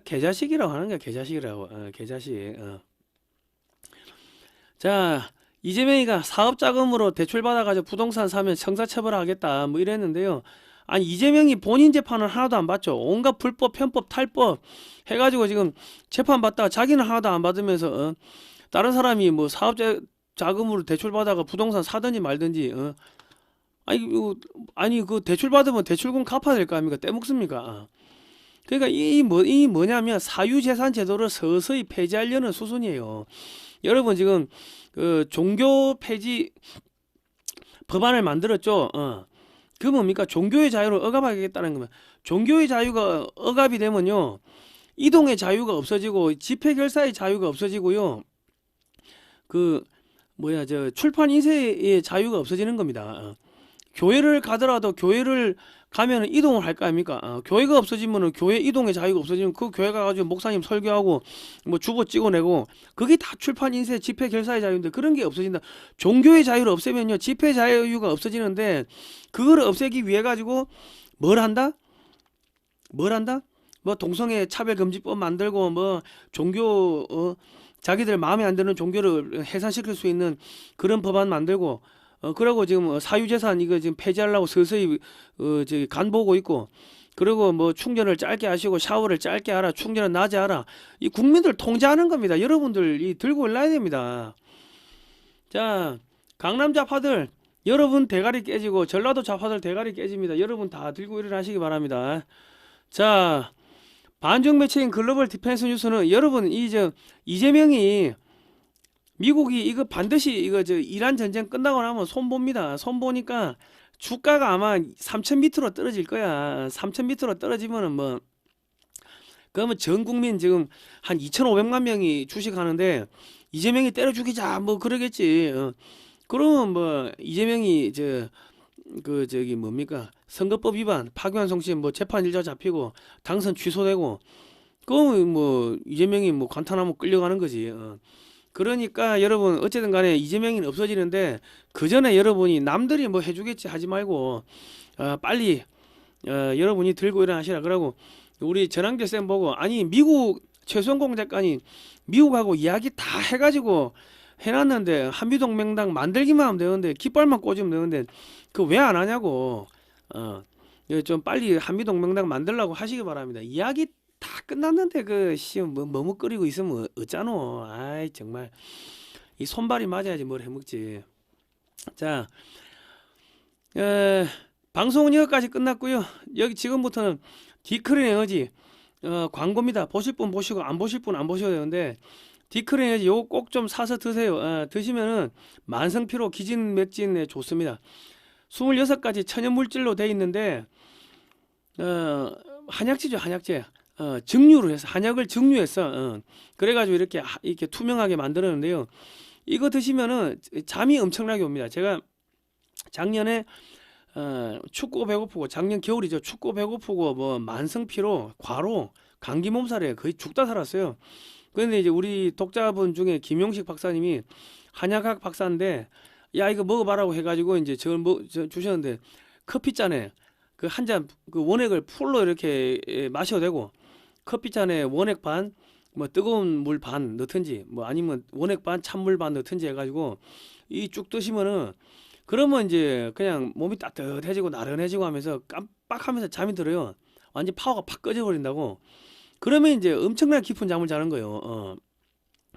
개자식이라고 하는 거야. 개자식이라고. 개자식. 자, 이재명이가 사업자금으로 대출받아가지고 부동산 사면 형사처벌하겠다 뭐 이랬는데요. 아니 이재명이 본인 재판을 하나도 안 받죠. 온갖 불법, 편법, 탈법 해가지고 지금 재판 받다가 자기는 하나도 안 받으면서 다른 사람이 뭐 사업자 자금으로 대출받아가 부동산 사든지 말든지 아니 그 대출 받으면 대출금 갚아야 될 거 아닙니까? 떼먹습니까? 그러니까 이 뭐냐면 사유재산 제도를 서서히 폐지하려는 수순이에요. 여러분 지금 그 종교 폐지 법안을 만들었죠. 그 뭡니까? 종교의 자유를 억압하겠다는 겁니다. 종교의 자유가 억압이 되면요, 이동의 자유가 없어지고 집회 결사의 자유가 없어지고요, 그 뭐야 저 출판 인쇄의 자유가 없어지는 겁니다. 교회를 가더라도 교회를 가면 이동을 할 거 아닙니까? 교회가 없어지면은 교회 이동의 자유가 없어지면 그 교회 가가지고 목사님 설교하고 뭐 주보 찍어내고 그게 다 출판 인쇄 집회 결사의 자유인데 그런 게 없어진다. 종교의 자유를 없애면요 집회 자유가 없어지는데 그거를 없애기 위해 가지고 뭘 한다? 뭐 동성애 차별금지법 만들고 뭐 종교 자기들 마음에 안 드는 종교를 해산시킬 수 있는 그런 법안 만들고 그러고 지금 사유재산 이거 지금 폐지하려고 서서히 저기 간 보고 있고 그리고 뭐 충전을 짧게 하시고 샤워를 짧게 하라, 충전은 낮에 하라. 이 국민들 통제하는 겁니다. 여러분들이 들고 일어나야 됩니다. 자, 강남 좌파들 여러분 대가리 깨지고 전라도 좌파들 대가리 깨집니다. 여러분 다 들고 일어나시기 바랍니다. 자, 반중 매체인 글로벌 디펜스 뉴스는 여러분 이재명이 미국이 이거 반드시 이거 이란 전쟁 끝나고 나면 손봅니다. 손보니까 주가가 아마 3천 밑으로 떨어질 거야. 3천 밑으로 떨어지면은 뭐 그러면 전 국민 지금 한 2,500만 명이 주식하는데 이재명이 때려 죽이자 뭐 그러겠지. 그러면 뭐 이재명이 저기 뭡니까 선거법 위반 파기환송심 뭐 재판 일자 잡히고 당선 취소되고 그러면 뭐 이재명이 뭐 관타나무 끌려가는 거지. 그러니까 여러분 어쨌든 간에 이재명이 없어지는데 그 전에 여러분이 남들이 뭐 해주겠지 하지 말고 빨리 여러분이 들고 일어나시라 그러고 우리 전환길 쌤 보고 아니 미국 최수영 작가니 미국하고 이야기 다 해가지고 해놨는데 한미동맹당 만들기만 하면 되는데 깃발만 꽂으면 되는데 그 왜 안 하냐고 좀 빨리 한미동맹당 만들라고 하시기 바랍니다. 이야기 다 끝났는데 뭐 머뭇거리고 있으면 어쩌노. 아이 정말 이 손발이 맞아야지 뭘 해먹지. 자, 방송은 여기까지 끝났고요. 여기 지금부터는 디크린 에너지 광고입니다. 보실 분 보시고 안 보실 분 안 보셔도 되는데 디크린 에너지 요거 꼭 좀 사서 드세요. 드시면은 만성피로 기진맥진에 좋습니다. 26가지 천연물질로 돼 있는데 한약재죠. 한약재. 증류를 해서 한약을 증류해서 그래가지고 이렇게 투명하게 만들었는데요. 이거 드시면은 잠이 엄청나게 옵니다. 제가 작년에 춥고 배고프고 작년 겨울이죠. 춥고 배고프고 뭐 만성피로 과로 감기 몸살에 거의 죽다 살았어요. 그런데 이제 우리 독자분 중에 김용식 박사님이 한약학 박사인데 야 이거 먹어봐라고 해가지고 이제 주셨는데 커피잔에 그 한 잔 그 원액을 풀로 이렇게 마셔도 되고 커피잔에 원액 반 뭐 뜨거운 물 반 넣든지 뭐 아니면 원액 반 찬물 반 넣든지 해가지고 이 쭉 드시면은 그러면 이제 그냥 몸이 따뜻해지고 나른해지고 하면서 깜빡하면서 잠이 들어요. 완전 파워가 팍 꺼져버린다고. 그러면 이제 엄청나게 깊은 잠을 자는 거예요.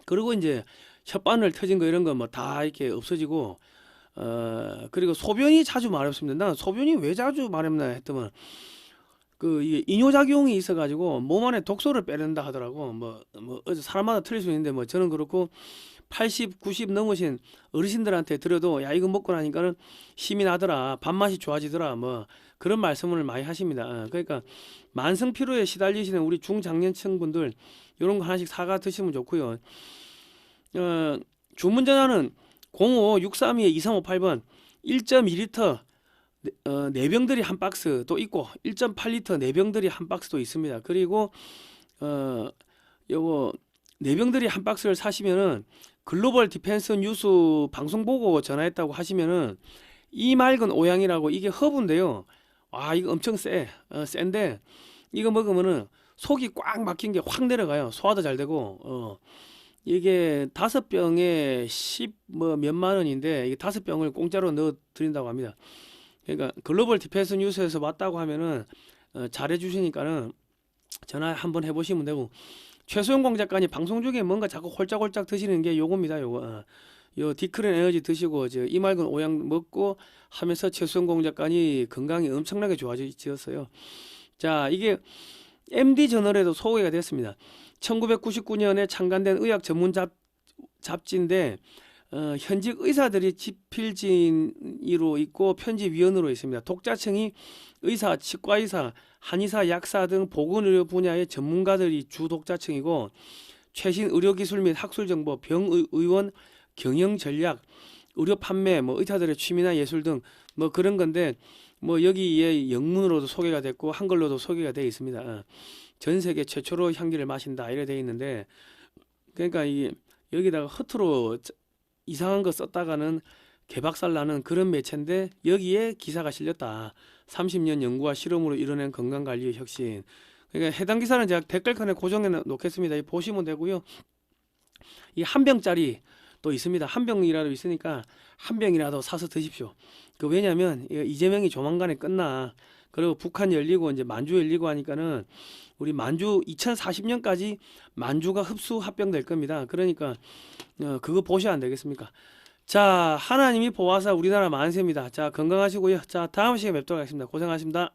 그리고 이제 혓바늘 터진 거 이런 거 뭐 다 이렇게 없어지고 그리고 소변이 자주 마렵습니다. 난 소변이 왜 자주 마렵나 했더만 이게 이뇨작용이 있어가지고 몸 안에 독소를 빼낸다 하더라고. 뭐 사람마다 틀릴 수 있는데 뭐 저는 그렇고 80, 90 넘으신 어르신들한테 들어도 야 이거 먹고 나니까는 힘이 나더라, 밥맛이 좋아지더라, 뭐 그런 말씀을 많이 하십니다. 그러니까 만성 피로에 시달리시는 우리 중장년층 분들 이런 거 하나씩 사가 드시면 좋고요. 주문 전화는 05-632-2358번 1.2리터 4병들이 한 박스 또 있고 1.8리터 4병들이 한 박스도 있습니다. 그리고 요거 4병들이 한 박스를 사시면은 글로벌 디펜스 뉴스 방송 보고 전화했다고 하시면은 이 맑은 오양이라고 이게 허브인데요. 와 이거 엄청 센데 이거 먹으면은 속이 꽉 막힌 게 확 내려가요. 소화도 잘 되고 이게 5병에 10 뭐 몇만 원인데 이게 5병을 공짜로 넣어 드린다고 합니다. 그러니까 글로벌 디펜스 뉴스에서 왔다고 하면은 잘해 주시니까는 전화 한번 해보시면 되고 최수영 작가님 방송 중에 뭔가 자꾸 홀짝홀짝 드시는 게 요겁니다. 요거 요 디크린 에너지 드시고 이 맑은 오양 먹고 하면서 최수영 작가님 건강이 엄청나게 좋아지셨어요. 자 이게 MD 저널에도 소개가 됐습니다. 1999년에 창간된 의학 전문 잡지인데 현직 의사들이 집필진으로 있고 편집위원으로 있습니다. 독자층이 의사, 치과의사, 한의사, 약사 등 보건의료 분야의 전문가들이 주 독자층이고 최신 의료기술 및 학술정보, 병의원, 경영전략, 의료 판매, 뭐 의사들의 취미나 예술 등 뭐 그런 건데 뭐 여기에 영문으로도 소개가 됐고 한글로도 소개가 되어 있습니다. 전 세계 최초로 향기를 마신다 이래 되어 있는데 그러니까 여기다가 허투루 이상한 거 썼다가는 개박살 나는 그런 매체인데 여기에 기사가 실렸다. 30년 연구와 실험으로 이뤄낸 건강관리의 혁신. 그러니까 해당 기사는 제가 댓글칸에 고정해 놓겠습니다. 보시면 되고요. 이 한 병짜리 또 있습니다. 한 병이라도 있으니까 한 병이라도 사서 드십시오. 그 왜냐면 이재명이 조만간에 끝나. 그리고 북한 열리고 이제 만주 열리고 하니까는 우리 만주 2040년까지 만주가 흡수 합병될 겁니다. 그러니까 그거 보셔야 안 되겠습니까? 자, 하나님이 보아사 우리나라 만세입니다. 자, 건강하시고요. 자, 다음 시간에 뵙도록 하겠습니다. 고생하십니다.